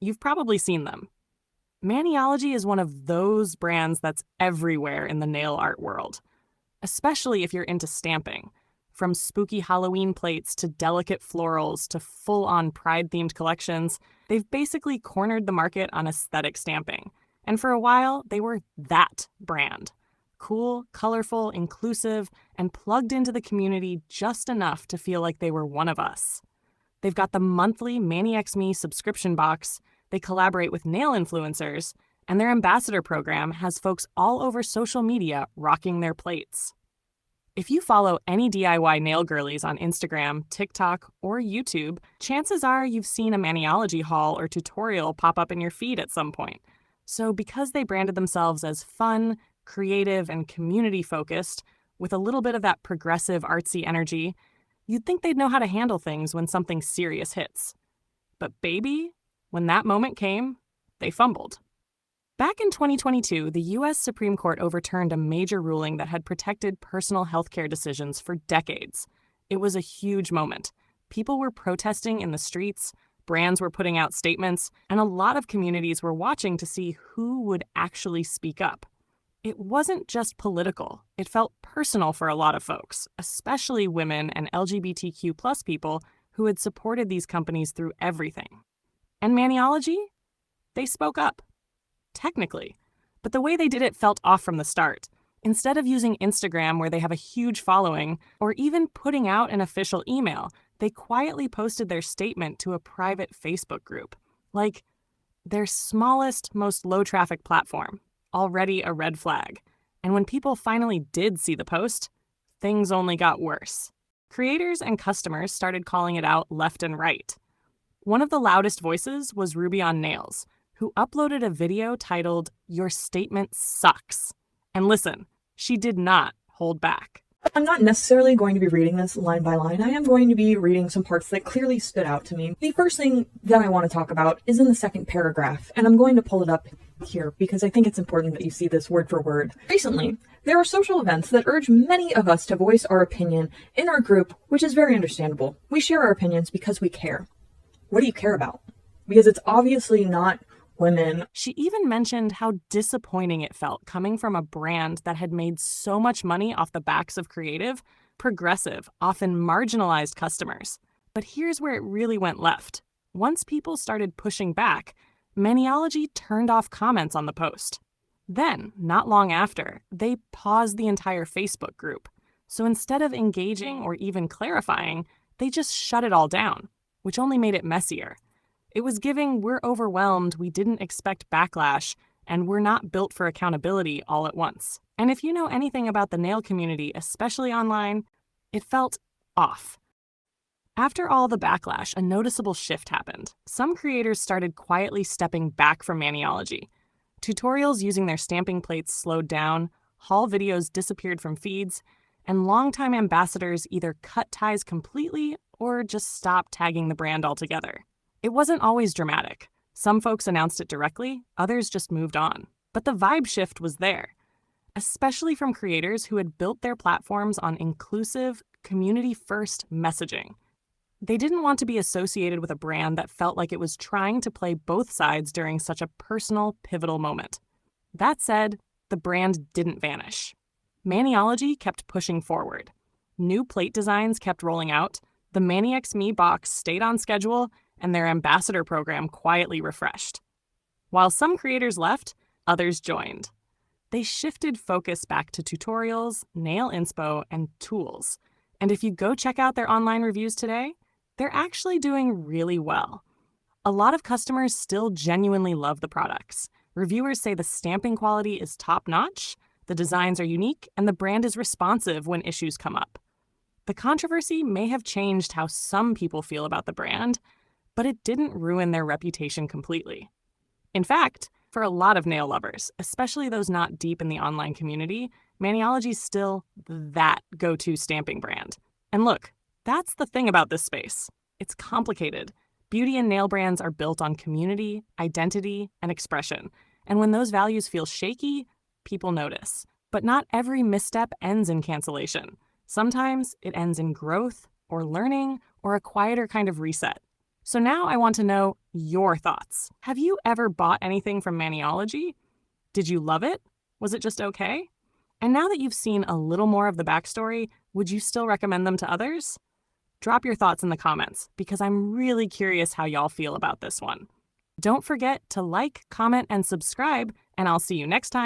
You've probably seen them. Maniology is one of those brands that's everywhere in the nail art world, especially if you're into stamping. From spooky Halloween plates to delicate florals to full-on Pride-themed collections, they've basically cornered the market on aesthetic stamping. And for a while, they were that brand. Cool, colorful, inclusive, and plugged into the community just enough to feel like they were one of us. They've got the monthly ManiXMe subscription box, they collaborate with nail influencers, and their ambassador program has folks all over social media rocking their plates. If you follow any DIY nail girlies on Instagram, TikTok, or YouTube, chances are you've seen a Maniology haul or tutorial pop up in your feed at some point. So because they branded themselves as fun, creative, and community-focused, with a little bit of that progressive artsy energy, you'd think they'd know how to handle things when something serious hits. But baby, when that moment came, they fumbled. Back in 2022, the U.S. Supreme Court overturned a major ruling that had protected personal healthcare decisions for decades. It was a huge moment. People were protesting in the streets, brands were putting out statements, and a lot of communities were watching to see who would actually speak up. It wasn't just political. It felt personal for a lot of folks, especially women and LGBTQ+ people who had supported these companies through everything. And Maniology? They spoke up. Technically. But the way they did it felt off from the start. Instead of using Instagram, where they have a huge following, or even putting out an official email, they quietly posted their statement to a private Facebook group. Like, their smallest, most low-traffic platform. Already a red flag. And when people finally did see the post, things only got worse. Creators and customers started calling it out left and right. One of the loudest voices was Ruby on Nails, who uploaded a video titled, "Your Statement Sucks." And listen, she did not hold back. I'm not necessarily going to be reading this line by line. I am going to be reading some parts that clearly stood out to me. The first thing that I want to talk about is in the second paragraph, and I'm going to pull it up here because I think it's important that you see this word for word. Recently, there are social events that urge many of us to voice our opinion in our group, which is very understandable. We share our opinions because we care. What do you care about? Because it's obviously not women. She even mentioned how disappointing it felt coming from a brand that had made so much money off the backs of creative, progressive, often marginalized customers. But here's where it really went left. Once people started pushing back, Maniology turned off comments on the post. Then, not long after, they paused the entire Facebook group. So instead of engaging or even clarifying, they just shut it all down, which only made it messier. It was giving "we're overwhelmed, we didn't expect backlash, and we're not built for accountability" all at once. And if you know anything about the nail community, especially online, it felt off. After all the backlash, a noticeable shift happened. Some creators started quietly stepping back from Maniology. Tutorials using their stamping plates slowed down, haul videos disappeared from feeds, and longtime ambassadors either cut ties completely or just stopped tagging the brand altogether. It wasn't always dramatic. Some folks announced it directly, others just moved on. But the vibe shift was there, especially from creators who had built their platforms on inclusive, community-first messaging. They didn't want to be associated with a brand that felt like it was trying to play both sides during such a personal, pivotal moment. That said, the brand didn't vanish. Maniology kept pushing forward. New plate designs kept rolling out, the ManiXMe box stayed on schedule, and their ambassador program quietly refreshed. While some creators left, others joined. They shifted focus back to tutorials, nail inspo, and tools. And if you go check out their online reviews today, they're actually doing really well. A lot of customers still genuinely love the products. Reviewers say the stamping quality is top-notch, the designs are unique, and the brand is responsive when issues come up. The controversy may have changed how some people feel about the brand, but it didn't ruin their reputation completely. In fact, for a lot of nail lovers, especially those not deep in the online community, Maniology's still that go-to stamping brand. And look, that's the thing about this space. It's complicated. Beauty and nail brands are built on community, identity, and expression. And when those values feel shaky, people notice. But not every misstep ends in cancellation. Sometimes it ends in growth, or learning, or a quieter kind of reset. So now I want to know your thoughts. Have you ever bought anything from Maniology? Did you love it? Was it just okay? And now that you've seen a little more of the backstory, would you still recommend them to others? Drop your thoughts in the comments because I'm really curious how y'all feel about this one. Don't forget to like, comment, and subscribe, and I'll see you next time.